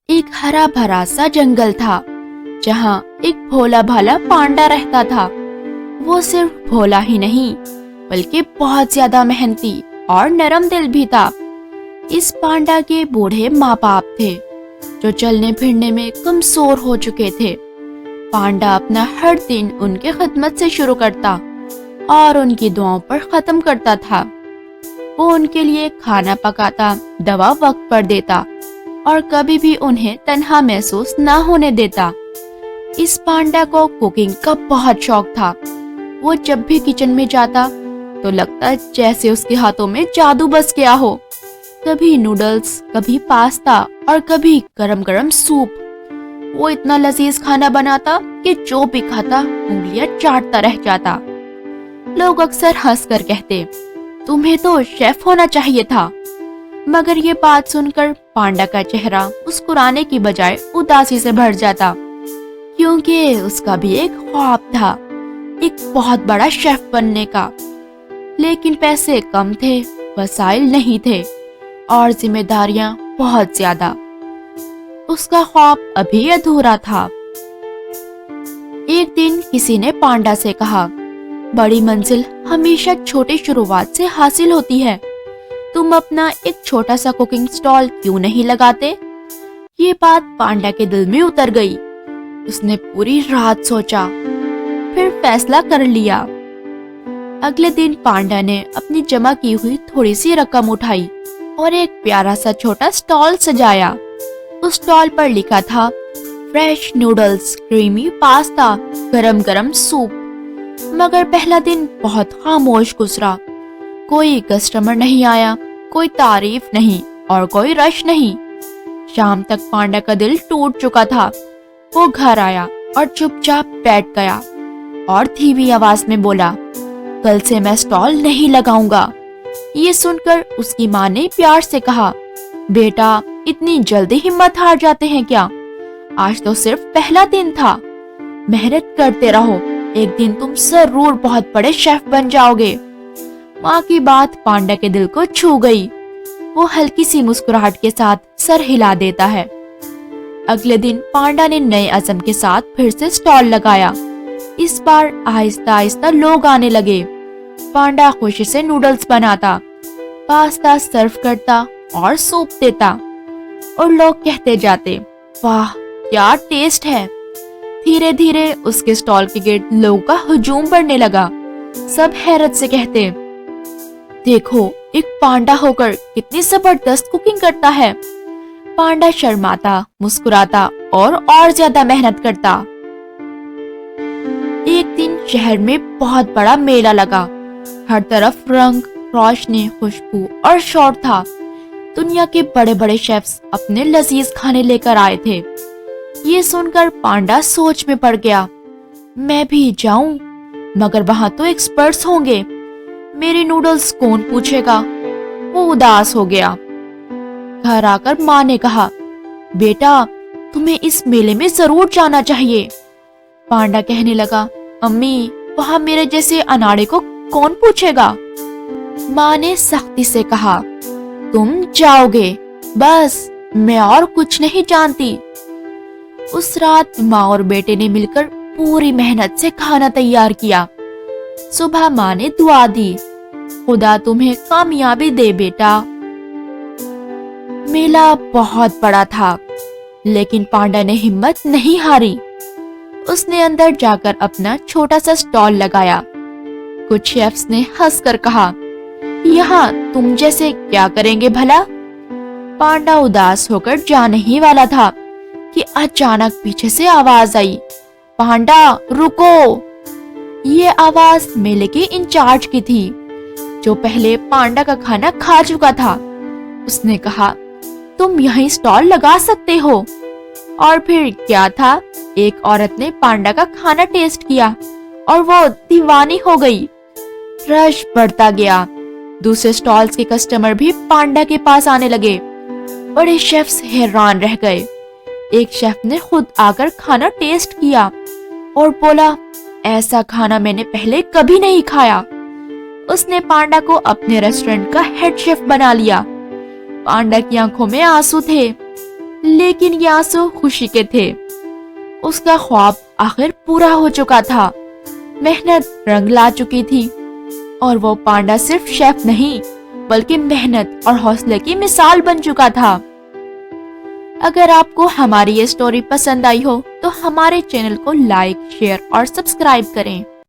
ایک ہرا بھرا سا جنگل تھا جہاں ایک بھولا بھالا پانڈا رہتا تھا۔ وہ صرف بھولا ہی نہیں بلکہ بہت زیادہ محنتی اور نرم دل بھی تھا۔ اس پانڈا کے بوڑھے ماں باپ تھے جو چلنے پھرنے میں کمزور ہو چکے تھے۔ پانڈا اپنا ہر دن ان کے خدمت سے شروع کرتا اور ان کی دعاؤں پر ختم کرتا تھا۔ وہ ان کے لیے کھانا پکاتا، دوا وقت پر دیتا اور کبھی بھی انہیں تنہا محسوس نہ ہونے دیتا۔ اس پانڈا کو کوکنگ کا بہت شوق تھا۔ وہ جب بھی کچن میں جاتا تو لگتا جیسے اس کے ہاتھوں میں جادو بس گیا ہو۔ کبھی نوڈلز، کبھی پاستا اور کبھی گرم گرم سوپ۔ وہ اتنا لذیذ کھانا بناتا کہ جو بھی کھاتا انگلیاں چاٹتا رہ جاتا۔ لوگ اکثر ہنس کر کہتے، تمہیں تو شیف ہونا چاہیے تھا۔ مگر یہ بات سن کر پانڈا کا چہرہ مسکرانے کی بجائے اداسی سے بھر جاتا، کیونکہ اس کا بھی ایک خواب تھا، ایک بہت بڑا شیف بننے کا۔ لیکن پیسے کم تھے، وسائل نہیں تھے اور ذمہ داریاں بہت زیادہ۔ اس کا خواب ابھی ادھورا تھا۔ ایک دن کسی نے پانڈا سے کہا، بڑی منزل ہمیشہ چھوٹی شروعات سے حاصل ہوتی ہے۔ تم اپنا ایک چھوٹا سا کوکنگ سٹال کیوں نہیں لگاتے؟ یہ بات پانڈا کے دل میں اتر گئی۔ اس نے پوری رات سوچا، پھر فیصلہ کر لیا۔ اگلے دن پانڈا نے اپنی جمع کی ہوئی تھوڑی سی رقم اٹھائی اور ایک پیارا سا چھوٹا سٹال سجایا۔ اس سٹال پر لکھا تھا، فریش نوڈلز، کریمی پاستا، گرم گرم سوپ۔ مگر پہلا دن بہت خاموش گزرا۔ کوئی کسٹمر نہیں آیا، کوئی تعریف نہیں اور کوئی رش نہیں۔ شام تک پانڈا کا دل ٹوٹ چکا تھا۔ وہ گھر آیا اور چپ چاپ بیٹھ گیا اور دھیمی آواز میں بولا، کل سے میں سٹال نہیں لگاؤں گا۔ یہ سن کر اس کی ماں نے پیار سے کہا، بیٹا اتنی جلدی ہمت ہار جاتے ہیں کیا؟ آج تو صرف پہلا دن تھا۔ محنت کرتے رہو، ایک دن تم ضرور بہت بڑے شیف بن جاؤ گے۔ ماں کی بات پانڈا کے دل کو چھو گئی۔ وہ ہلکی سی مسکراہٹ کے ساتھ سر ہلا دیتا ہے۔ اگلے دن پانڈا نے نئے عزم کے ساتھ پھر سے سٹال لگایا۔ اس بار آہستہ آہستہ لوگ آنے لگے۔ پانڈا خوشی سے نوڈلز بناتا، پاستا سرو کرتا اور سوپ دیتا، اور لوگ کہتے جاتے، واہ کیا ٹیسٹ ہے۔ دھیرے دھیرے اس کے سٹال کے گرد لوگوں کا ہجوم بڑھنے لگا۔ سب حیرت سے کہتے، دیکھو ایک پانڈا ہو کر کتنی زبردست کوکنگ کرتا ہے۔ پانڈا شرماتا، مسکراتا اور زیادہ محنت کرتا۔ ایک دن شہر میں بہت بڑا میلہ لگا۔ ہر طرف رنگ، روشنی، خوشبو اور شور تھا۔ دنیا کے بڑے بڑے شیفز اپنے لذیذ کھانے لے کر آئے تھے۔ یہ سن کر پانڈا سوچ میں پڑ گیا، میں بھی جاؤں، مگر وہاں تو ایکسپرٹس ہوں گے، میری نوڈلز کون پوچھے گا؟ وہ اداس ہو گیا۔ گھر آ کر ماں نے کہا، بیٹا تمہیں اس میلے میں ضرور جانا چاہیے۔ پانڈا کہنے لگا، امی وہاں میرے جیسے اناڑے کو کون پوچھے گا؟ ماں نے سختی سے کہا، تم جاؤ گے، بس میں اور کچھ نہیں جانتی۔ اس رات ماں اور بیٹے نے مل کر پوری محنت سے کھانا تیار کیا۔ صبح ماں نے دعا دی، خدا تمہیں کامیابی دے بیٹا۔ میلہ بہت بڑا تھا، لیکن پانڈا نے ہمت نہیں ہاری۔ اس نے اندر جا کر اپنا چھوٹا سا سٹال لگایا۔ کچھ شیفز نے ہنس کر کہا، یہاں تم جیسے کیا کریں گے بھلا؟ پانڈا اداس ہو کر جانے ہی والا تھا کہ اچانک پیچھے سے آواز آئی، پانڈا رکو۔ یہ آواز میلے کے انچارج کی تھی، جو پہلے پانڈا کا کھانا کھا چکا تھا۔ اس نے کہا، تم یہیں سٹال لگا سکتے ہو۔ اور پھر کیا تھا، ایک عورت نے پانڈا کا کھانا ٹیسٹ کیا اور وہ دیوانی ہو گئی۔ رش بڑھتا گیا، دوسرے سٹالز کے کسٹمر بھی پانڈا کے پاس آنے لگے۔ بڑے شیفز حیران رہ گئے۔ ایک شیف نے خود آ کر کھانا ٹیسٹ کیا اور بولا، ایسا کھانا میں نے پہلے کبھی نہیں کھایا۔ اس نے پانڈا کو اپنے ریسٹورنٹ کا ہیڈ شیف بنا لیا۔ پانڈا کی آنکھوں میں آنسو تھے، لیکن یہ آنسو خوشی کے تھے. اس کا خواب آخر پورا ہو چکا تھا. محنت رنگ لا چکی تھی اور وہ پانڈا صرف شیف نہیں بلکہ محنت اور حوصلے کی مثال بن چکا تھا. اگر آپ کو ہماری یہ سٹوری پسند آئی ہو تو ہمارے چینل کو لائک، شیئر اور سبسکرائب کریں.